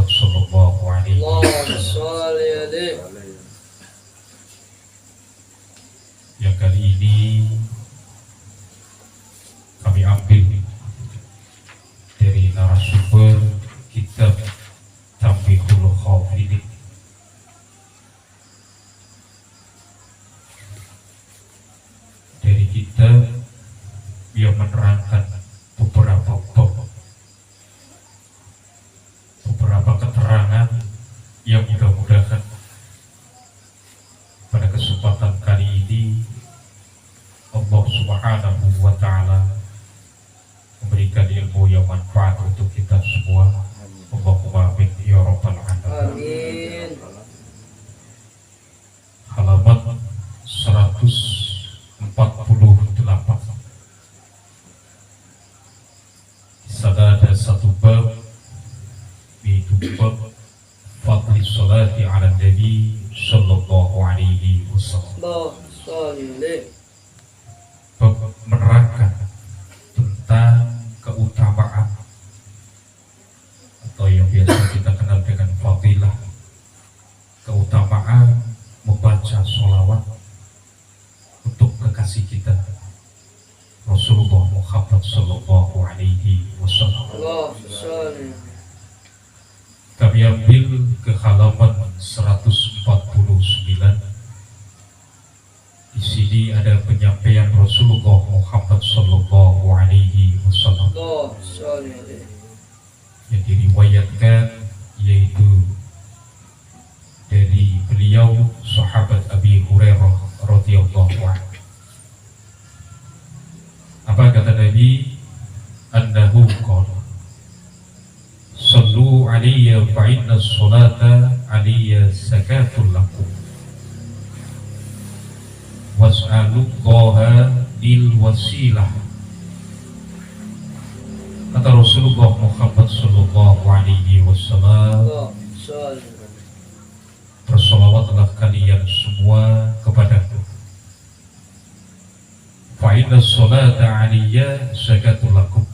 sallallahu alaihi Allahumma wasallam. sholli alaihi. Yang kali ini kami ambil dari narasumber kitab Tanbihul Khafidin dari kitab yang menerangkan beberapa bab, beberapa keterangan yang mudah-mudahan pada kesempatan kali ini Allah Subhanahu wa Ta'ala memberikan ilmu yang manfaat untuk kita semua. Allahumma amin ya rabbal alamin. Amin. Halaman 148. Di sana ada satu bab, yaitu bab fadli salati ala nabi sallallahu alaihi wasallam. Allahumma sholli alaihi. Bab menerangkan tentang keutamaan atau yang biasa kita kenal dengan fadilah, keutamaan membaca sholawat untuk kekasih kita Rasulullah Muhammad sallallahu alaihi wasallam. Allahumma sholli. Kami ambil ke halaman 149. Di sini ada penyampaian Rasulullah Muhammad sallallahu alaihi wasallam Allahumma sholli alaihi. yang diriwayatkan, yaitu dari beliau sahabat Abi Hurairah radhiyallahu anhu. Apa kata Nabi? Annahu qala sallu alayya fa inna as-salata alayya zakatul lakum was'alullaha lil wasilah. Kata Rasulullah Muhammad sallallahu alaihi wasallam, Allahumma sholli. bersolawatlah kalian semua kepadaku. Fa inna sholata aliyya zakatul lakum,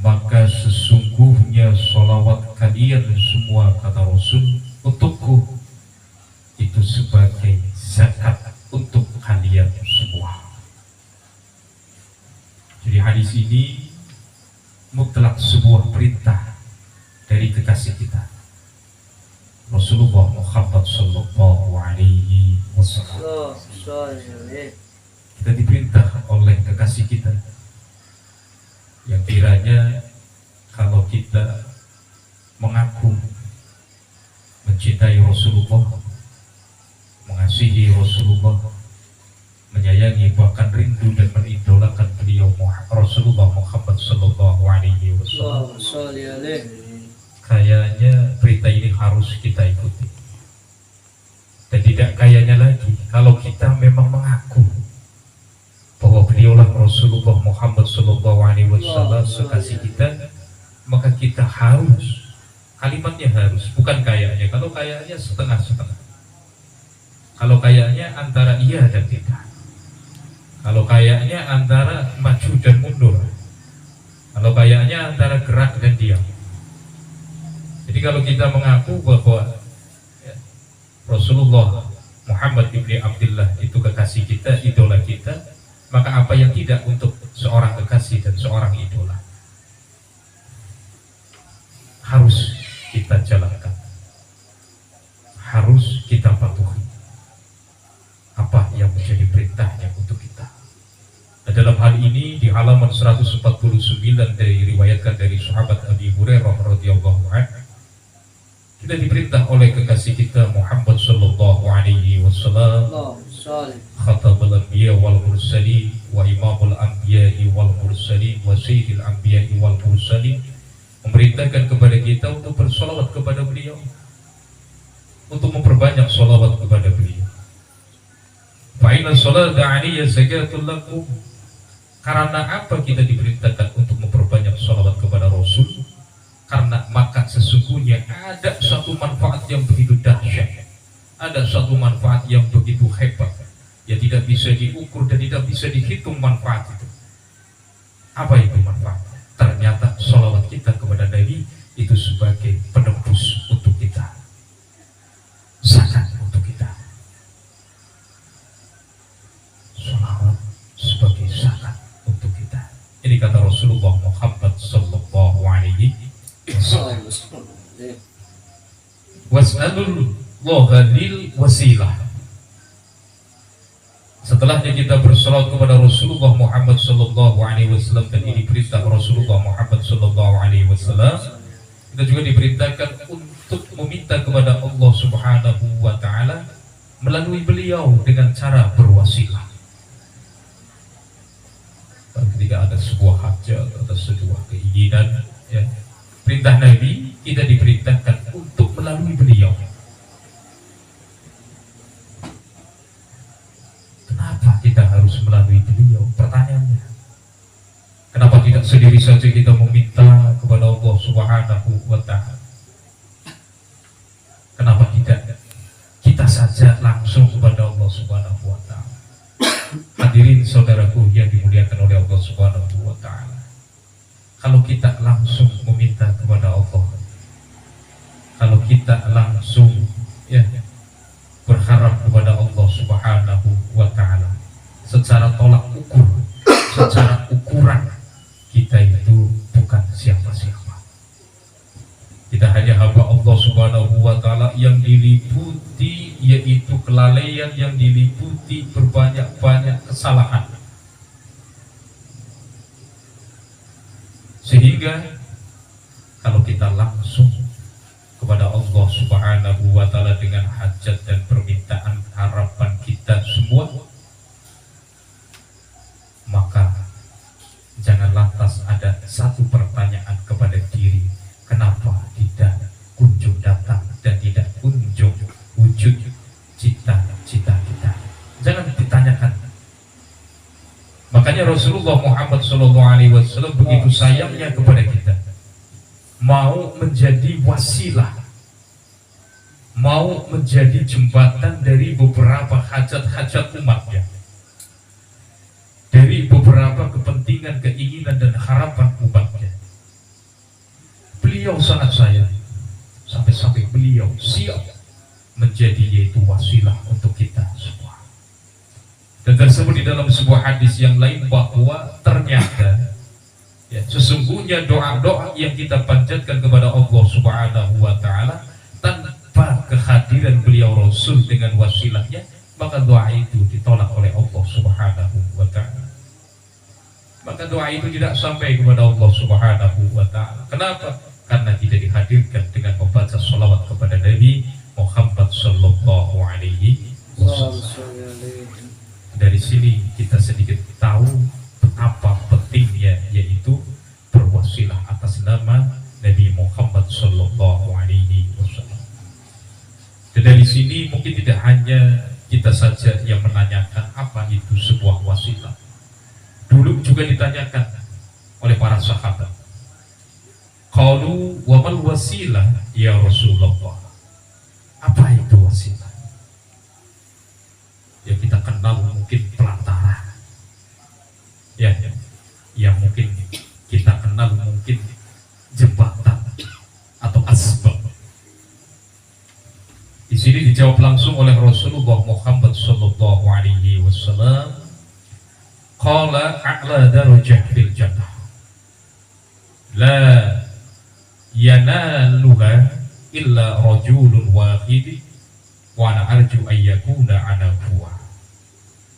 maka sesungguhnya sholawat kalian semua, kata Rasul, untukku itu sebagai zakat untuk kalian semua. Jadi hadis ini mutlak sebuah perintah dari kekasih kita Rasulullah Muhammad sallallahu alaihi wasallam. Allahumma sholli alaihi. Kita diperintah oleh kekasih kita yang kiranya kalau kita mengaku mencintai Rasulullah, mengasihi Rasulullah, menyayangi bahkan rindu dan menidolakan beliau Rasulullah Muhammad sallallahu alaihi wasallam, Allahumma sholli alaihi. kayaknya berita ini harus kita ikuti. Dan tidak kayaknya lagi, kalau kita memang mengaku bahwa beliaulah Rasulullah Muhammad sallallahu alaihi wasallam kekasih kita, maka kita harus, kalimatnya harus, bukan kayaknya. Kalau kayaknya setengah-setengah. Kalau kayaknya antara iya dan tidak. Kalau kayaknya antara maju dan mundur. Kalau kayaknya antara gerak dan diam. Jadi kalau kita mengaku bahwa Rasulullah Muhammad ibni Abdullah itu kekasih kita, idola kita, maka apa yang tidak untuk seorang kekasih dan seorang idola harus kita jalankan, harus kita patuhi apa yang menjadi perintahnya untuk kita. Dan dalam hal ini di halaman 149 diriwayatkan dari sahabat Abi Hurairah radhiyallahu anhu, kita diperintah oleh kekasih kita Muhammad sallallahu alaihi wasallam, Allahumma sholli. khatamul anbiya wal mursalin wa imamul anbiya wal mursalin wa sayyidil anbiya wal mursalin, memerintahkan kepada kita untuk bersolawat kepada beliau, untuk memperbanyak solawat kepada beliau. Fa inna sholata alaiya zakatul lakum, karena apa kita diperintahkan untuk memperbanyak solawat kepada Rasul? Karena maka sesungguhnya ada satu manfaat yang begitu dahsyat, ada satu manfaat yang begitu hebat, yang tidak bisa diukur dan tidak bisa dihitung manfaat itu. Apa itu manfaat? Ternyata sholawat kita kepada Nabi itu sebagai penebus untuk kita, zakat untuk kita, sholawat sebagai zakat untuk kita. Ini kata Rasulullah Muhammad sallallahu alaihi wasallam. Was'alul lil wasilah. Setelahnya kita bersalawat kepada Rasulullah Muhammad sallallahu alaihi wasallam, dan ini perintah Rasulullah Muhammad sallallahu alaihi wasallam. Kita juga diperintahkan untuk meminta kepada Allah Subhanahu wa taala melalui beliau dengan cara berwasilah. Ketika ada sebuah hajat, ada sebuah keinginan, ya, perintah Nabi, kita diperintahkan untuk melalui beliau. Kenapa kita harus melalui beliau? Pertanyaannya, kenapa tidak sendiri saja kita meminta kepada Allah Subhanahu wa ta'ala? Kenapa tidak kita saja langsung kepada Allah Subhanahu wa ta'ala? Hadirin saudaraku yang dimuliakan oleh Allah Subhanahu wa ta'ala, kalau kita langsung meminta kepada Allah, kalau kita langsung, ya, berharap kepada Allah Subhanahu wa ta'ala secara tolak ukur, secara ukuran, kita itu bukan siapa-siapa. Kita hanya hamba Allah Subhanahu wa ta'ala yang diliputi yaitu kelalaian, yang diliputi berbanyak-banyak kesalahan, sehingga kalau kita langsung kepada Allah Subhanahu wa ta'ala dengan hajat dan permintaan harapan kita semua, maka jangan lantas ada satu pertanyaan kepada diri, kenapa tidak kunjung datang dan tidak kunjung wujud cita-cita kita. Jangan ditanyakan. Makanya Rasulullah Muhammad SAW begitu sayangnya kepada kita, mau menjadi wasilah, mau menjadi jembatan dari beberapa hajat-hajat umatnya, dari beberapa kepentingan, keinginan dan harapan umatnya. Beliau sangat sayang, sampai-sampai beliau siap menjadi yaitu wasilah untuk kita semua. Dan tersebut di dalam sebuah hadis yang lain bahwa ternyata, ya, sesungguhnya doa-doa yang kita panjatkan kepada Allah Subhanahu wa ta'ala tanpa kehadiran beliau Rasul dengan wasilahnya, maka doa itu ditolak oleh Allah Subhanahu wa ta'ala. Maka doa itu tidak sampai kepada Allah Subhanahu wa ta'ala. Kenapa? Karena tidak dihadirkan dengan membaca sholawat kepada Nabi Muhammad sallallahu alaihi wasallam. Dari sini kita sedikit tahu betapa pentingnya yaitu berwasilah atas nama Nabi Muhammad sallallahu alaihi wasallam. Dan dari sini mungkin tidak hanya kita saja yang menanyakan apa itu sebuah wasilah. Dulu juga ditanyakan oleh para sahabat. Qalu wa mal wasilah ya Rasulullah? Apa itu wasilah? Ya, kita kenal mungkin pelantara, ya, yang mungkin kita kenal mungkin jembatan atau asbab. Di sini dijawab langsung oleh Rasulullah Muhammad sallallahu alaihi wasallam. Qala a'la darajah fil jannah la yanaluha illa rajulun wahid wa ana arju an yakuna ana huwa.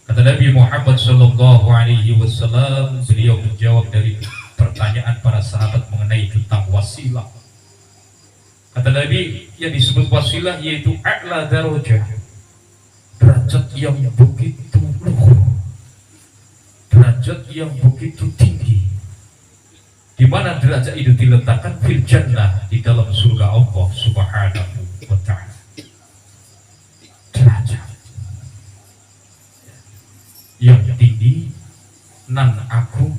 Kata Nabi Muhammad sallallahu alaihi wasallam, beliau menjawab dari pertanyaan para sahabat mengenai tentang wasilah. Kata Nabi, yang disebut wasilah yaitu a'la darajah, derajat yang begitu luhur, derajat yang begitu tinggi, di mana derajat itu diletakkan fil jannah, di dalam surga Allah Subhanahu wa ta'ala. Derajat yang tinggi nan agung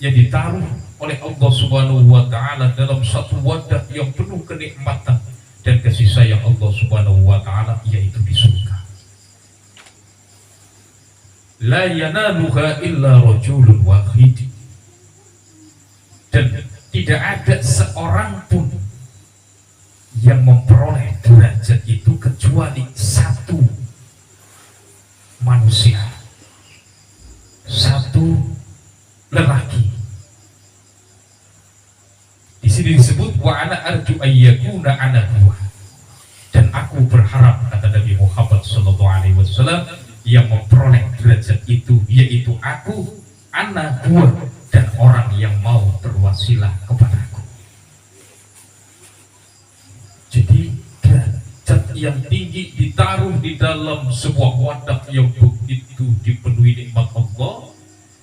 yang ditaruh oleh Allah Subhanahu wa ta'ala dalam satu wadah yang penuh kenikmatan dan kasih sayang Allah Subhanahu wa ta'ala, yaitu di surga. La yanaluha illa rajulun wahid, dan tidak ada seorang pun yang memperoleh derajat itu kecuali satu manusia, satu lelaki. Di sini disebut wa ana arju ayyakuna ana huwa, dan aku berharap, kata Nabi Muhammad SAW, yang memperoleh derajat itu yaitu aku, ana huwa, dan orang yang mau berwasilah kepadaku. Jadi derajat yang tinggi ditaruh di dalam sebuah wadah yang begitu dipenuhi nikmat Allah.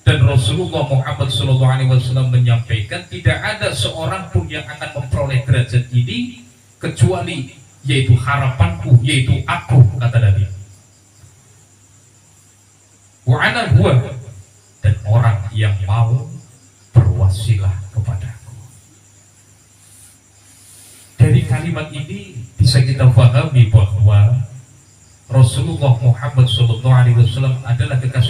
Dan Rasulullah Muhammad SAW menyampaikan tidak ada seorang pun yang akan memperoleh derajat ini kecuali yaitu harapanku, yaitu aku, kata Nabi. Wa ana huwa, dan orang yang mau berwasilah kepadaku. Dari kalimat ini bisa kita pahami bahwa Rasulullah Muhammad SAW adalah kekasih